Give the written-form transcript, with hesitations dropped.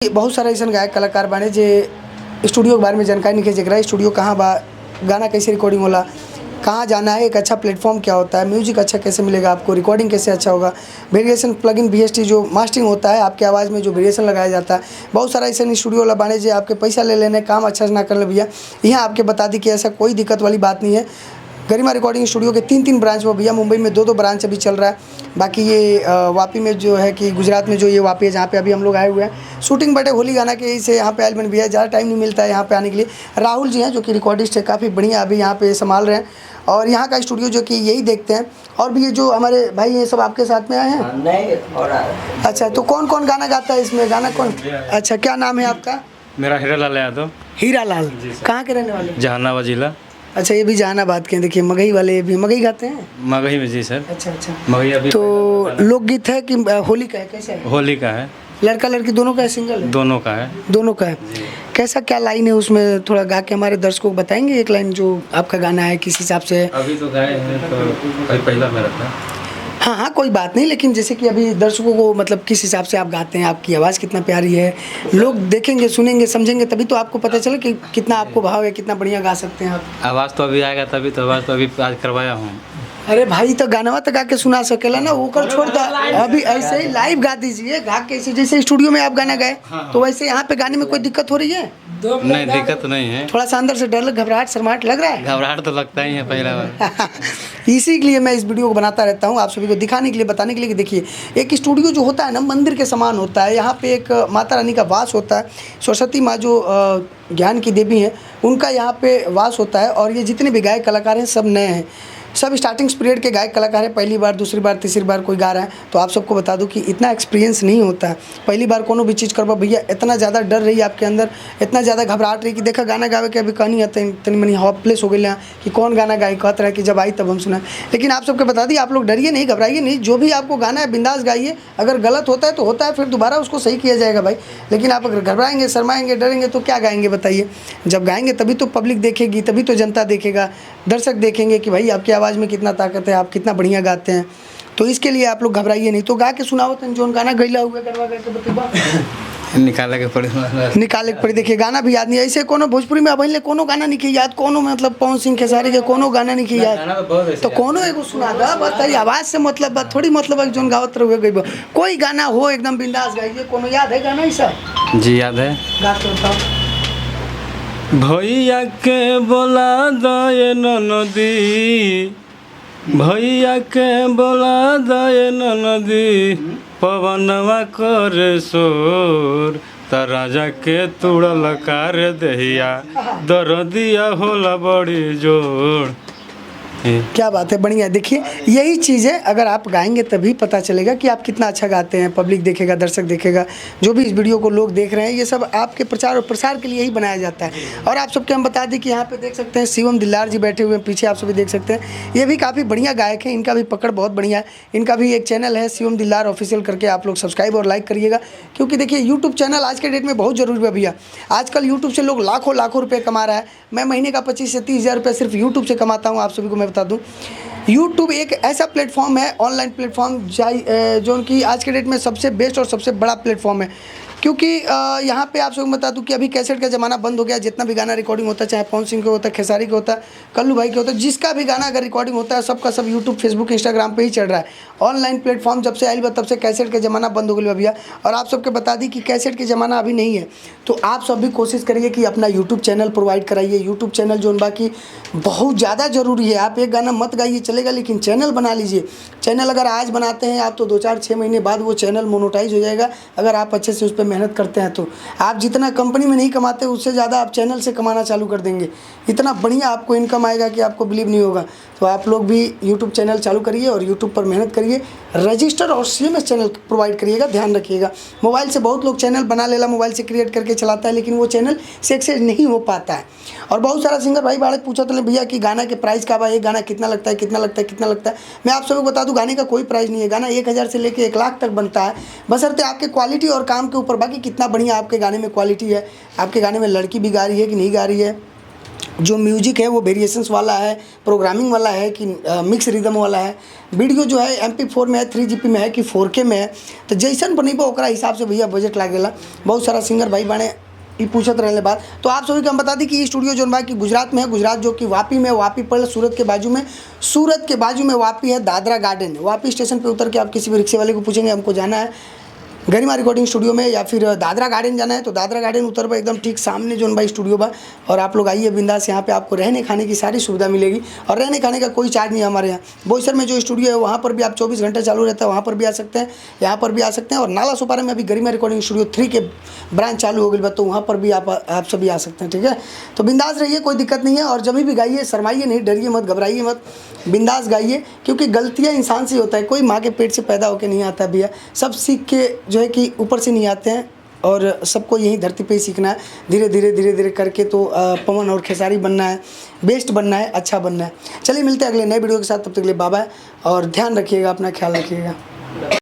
बहुत सारा ऐसा गायक कलाकार बाने जे स्टूडियो के बारे में जानकारी नहीं जरा स्टूडियो कहाँ बा, गाना कैसे रिकॉर्डिंग होला, कहाँ जाना है, एक अच्छा प्लेटफॉर्म क्या होता है, म्यूजिक अच्छा कैसे मिलेगा आपको, रिकॉर्डिंग कैसे अच्छा होगा, वेरिएशन प्लगइन VST जो मास्टरिंग होता है आपके आवाज़ में जो वेरिएशन लगाया जाता है। बहुत सारा ऐसा स्टूडियो वाला बाने जो आपके पैसा ले लेने काम अच्छा से ना कर ले भैया। यहाँ आपके बता दी कि ऐसा कोई दिक्कत वाली बात नहीं है। गरिमा रिकॉर्डिंग स्टूडियो के 3 ब्रांच में भैया, मुंबई में 2 ब्रांच अभी चल रहा है। बाकी ये वापी में जो है कि गुजरात में जो ये वापी है जहाँ पे अभी हम लोग आए हुए हैं शूटिंग बटे होली गाना के यही से यहाँ पे आयल भैया, ज़्यादा टाइम नहीं मिलता है यहाँ पे आने के लिए। राहुल जी हैं जो कि रिकॉर्डिस्ट है, काफ़ी बढ़िया अभी यहाँ पे संभाल रहे हैं और यहाँ का स्टूडियो जो कि यही देखते हैं। और भी ये जो हमारे भाई ये सब आपके साथ में आए हैं? नहीं और अच्छा, तो कौन कौन गाना गाता है इसमें, गाना कौन? अच्छा, क्या नाम है आपका? मेरा हीरा लाल यादव। हीरा लाल, कहाँ के रहने वाले? जहानाबाद जिला। अच्छा, ये भी जहानाबाद के हैं। देखिए मगही वाले भी मगही गाते हैं। मगही में जी सर। अच्छा अच्छा, मगही अभी तो लोकगीत है कि होली का है, कैसा है? होली का है। लड़का लड़की दोनों का है, सिंगल है? दोनों का है। दोनों का है। कैसा क्या लाइन है उसमें, थोड़ा गा के हमारे दर्शकों को बताएंगे एक लाइन जो आपका गाना है किस हिसाब से? अभी तो गाए हैं तो कभी पहला मेरा था। हाँ हाँ, कोई बात नहीं, लेकिन जैसे कि अभी दर्शकों को मतलब किस हिसाब से आप गाते हैं, आपकी आवाज़ कितना प्यारी है, लोग देखेंगे सुनेंगे समझेंगे तभी तो आपको पता चले कि कितना आपको भाव है, कितना बढ़िया गा सकते हैं आप। आवाज़ तो अभी आएगा तभी तो, आवाज़ तो अभी आज करवाया हूँ। अरे भाई, तो गाना तो गा के सुना सकेला ना, वो कर छोड़ दो। अभी ऐसे ही लाइव गा दीजिए, गा के जैसे स्टूडियो में आप गाना गाए तो वैसे यहाँ पे गाने में कोई दिक्कत हो रही है? नहीं, दिक्कत नहीं है। थोड़ा सा अंदर से डर, घबराहट शर्माहट लग रहा है? घबराहट तो लगता ही है पहला बार। इसी के लिए मैं इस वीडियो को बनाता रहता हूँ, आप सभी को दिखाने के लिए, बताने के लिए कि देखिए एक स्टूडियो जो होता है ना मंदिर के समान होता है। यहाँ पे एक माता रानी का वास होता है, सरस्वती माँ जो ज्ञान की देवी हैं उनका यहाँ पे वास होता है। और ये जितने भी गायक कलाकार हैं सब नए हैं, सब स्टार्टिंग पीरियड के गायक कलाकार हैं, पहली बार दूसरी बार तीसरी बार कोई गा रहा है। तो आप सबको बता दूं कि इतना एक्सपीरियंस नहीं होता है, पहली बार कोनो भी चीज़ करवा भैया, इतना ज़्यादा डर रही आपके अंदर, इतना ज़्यादा घबराहट रही कि देखा गाना गावे के अभी कहानी आता है तनी मनी हॉपलेस हो गई कि कौन गाना गाए, कहते रहे कि जब आई तब हम सुना। लेकिन आप सबको बता दी, आप लोग डरिए नहीं, घबराइए नहीं, जो भी आपको गाना है बिंदास गाइए। अगर गलत होता है तो होता है, फिर दोबारा उसको सही किया जाएगा भाई। लेकिन आप अगर घबराएंगे शर्माएंगे डरेंगे तो क्या गाएंगे बताइए? जब गाएंगे तभी तो पब्लिक देखेगी, तभी तो जनता देखेगा, दर्शक देखेंगे कि भाई आपकी आवाज़ में कितना ताकत है, आप कितना बढ़िया गाते हैं। तो इसके लिए आप लोग घबराइए नहीं, तो गा के सुनाओ तन जोन गाना गैला हुआ करवा करके बतेबा निकाले के पड़े, निकाले के पड़े। देखिए गाना भी याद नहीं, ऐसे कोनो भोजपुरी में अभी कोनो गाना नहीं की याद, कोनो मतलब पवन सिंह खेसारी के कोनो गाना नहीं की याद, तो कोनो एगो सुना दा बताइए। आवाज़ से मतलब बात थोड़ी, मतलब है जोन गावत रहुए गई कोई गाना हो एकदम बिंदास गाइए। कोनो याद है गाना ऐसा? जी याद है। गा के बताओ। भैया के बोला दे नदी, भैया के बोला दे नदी, पवनवा कर शोर, त राजा के तुड़ल कार दहिया, दरदिया होला बड़ी जोड़। क्या बात है, बढ़िया। देखिए यही चीज़ें अगर आप गाएंगे तभी पता चलेगा कि आप कितना अच्छा गाते हैं, पब्लिक देखेगा, दर्शक देखेगा, जो भी इस वीडियो को लोग देख रहे हैं ये सब आपके प्रचार और प्रसार के लिए ही बनाया जाता है। और आप सबके हम बता दें कि यहाँ पे देख सकते हैं शिवम दिल्लार जी बैठे हुए हैं पीछे, आप सभी देख सकते हैं, ये भी काफ़ी बढ़िया गायक हैं, इनका भी पकड़ बहुत बढ़िया है। इनका भी एक चैनल है शिवम दिल्लार ऑफिशियल करके, आप लोग सब्सक्राइब और लाइक करिएगा, क्योंकि देखिए यूट्यूब चैनल आज के डेट में बहुत ज़रूरी है भैया। आजकल यूट्यूब से लोग लाखों लाखों रुपये कमा रहा है। मैं महीने का 25 से 30 हज़ार रुपये सिर्फ यूट्यूब से कमाता हूँ, आप सभी को मैं बता दूं। यूट्यूब एक ऐसा प्लेटफॉर्म है, ऑनलाइन प्लेटफॉर्म जो कि आज के डेट में सबसे बेस्ट और सबसे बड़ा प्लेटफॉर्म है। क्योंकि यहाँ पे आप सबको बता दूं कि अभी कैसेट का ज़माना बंद हो गया। जितना भी गाना रिकॉर्डिंग होता है, चाहे पवन सिंह का होता है, खेसारी का होता है, कल्लू भाई का होता है, जिसका भी गाना अगर रिकॉर्डिंग होता है सबका सब यूट्यूब, फेसबुक, इंस्टाग्राम पे ही चल रहा है। ऑनलाइन प्लेटफॉर्म जब से आयल बा तब से कैसेट का ज़माना बंद हो गया भैया। और आप सबके बता दी कि कैसेट के ज़माना अभी नहीं है, तो आप सब भी कोशिश करिए कि अपना यूट्यूब चैनल प्रोवाइड कराइए। यूट्यूब चैनल जो बाकी बहुत ज़्यादा ज़रूरी है। आप एक गाना मत गाइए चलेगा, लेकिन चैनल बना लीजिए। चैनल अगर आज बनाते हैं आप तो 2-4-6 महीने बाद वो चैनल मोनेटाइज हो जाएगा, अगर आप अच्छे से उस पर मेहनत करते हैं तो। आप जितना कंपनी में नहीं कमाते उससे ज़्यादा आप चैनल से कमाना चालू कर देंगे, इतना बढ़िया आपको इनकम आएगा कि आपको बिलीव नहीं होगा। तो आप लोग भी यूट्यूब चैनल चालू करिए और यूट्यूब पर मेहनत करिए, रजिस्टर और CMS चैनल प्रोवाइड करिएगा, ध्यान रखिएगा। मोबाइल से बहुत लोग चैनल बना लेला, मोबाइल से क्रिएट करके चलाता है, लेकिन वो चैनल सक्सेस नहीं हो पाता है। और बहुत सारा सिंगर भाई बाड़े पूछा तो भैया कि गाना के प्राइस का बा, ये गाना कितना लगता है, कितना लगता है, कितना लगता है। मैं आप सबको बता दूं गाने का कोई प्राइस नहीं है। गाना 1000 से लेकर 1 लाख तक बनता है, बशर्ते आपके क्वालिटी और काम के ऊपर। बाकी कितना बढ़िया आपके गाने में क्वालिटी है, आपके गाने में लड़की भी गा रही है कि नहीं गा रही है, जो म्यूजिक है वो वेरिएशंस वाला है, प्रोग्रामिंग वाला है कि मिक्स रिदम वाला है। वीडियो जो है MP4 में है, 3GP में है कि 4K में है, तो जैसन बनेबो ओकरा हिसाब से भैया बजट लागेला। बहुत सारा सिंगर भाई बाने ई पूछत रहने बात। तो आप सभी को हम बता दी कि ये स्टूडियो जो बा कि गुजरात में है, गुजरात जो कि वापी में, वापी पड़े सूरत के बाजू में, सूरत के बाजू में वापी है, दादरा गार्डन। वापी स्टेशन पे उतर के आप किसी भी रिक्शे वाले को पूछेंगे हमको जाना है गरिमा रिकॉर्डिंग स्टूडियो में या फिर दादरा गार्डन जाना है, तो दादरा गार्डन उतर पर एकदम ठीक सामने जो भाई स्टूडियो बा। और आप लोग आइए बिंदास, यहाँ पे आपको रहने खाने की सारी सुविधा मिलेगी और रहने खाने का कोई चार्ज नहीं है हमारे यहाँ। बोईसर में जो स्टूडियो है वहाँ पर भी आप 24 घंटे चालू रहता है, वहाँ पर भी आ सकते हैं, यहाँ पर भी आ सकते हैं। और नाला सोपारा में अभी गरिमा रिकॉर्डिंग स्टूडियो 3 के ब्रांच चालू हो गई, तो वहाँ पर भी आप सभी आ सकते हैं। ठीक है, तो बिंदास रहिए, कोई दिक्कत नहीं है। और जब भी गाइए शर्माइए नहीं, डरिए मत, घबराइए मत, बिंदास गाइए, क्योंकि गलतियाँ इंसान से होता है। कोई माँ के पेट से पैदा होकर नहीं आता भैया, सब सीख के जो है कि ऊपर से नहीं आते हैं और सबको यही धरती पे ही सीखना है। धीरे धीरे धीरे धीरे करके तो पवन और खेसारी बनना है, बेस्ट बनना है, अच्छा बनना है। चलिए मिलते हैं अगले नए वीडियो के साथ, तब तक के लिए बाय बाय और ध्यान रखिएगा, अपना ख्याल रखिएगा।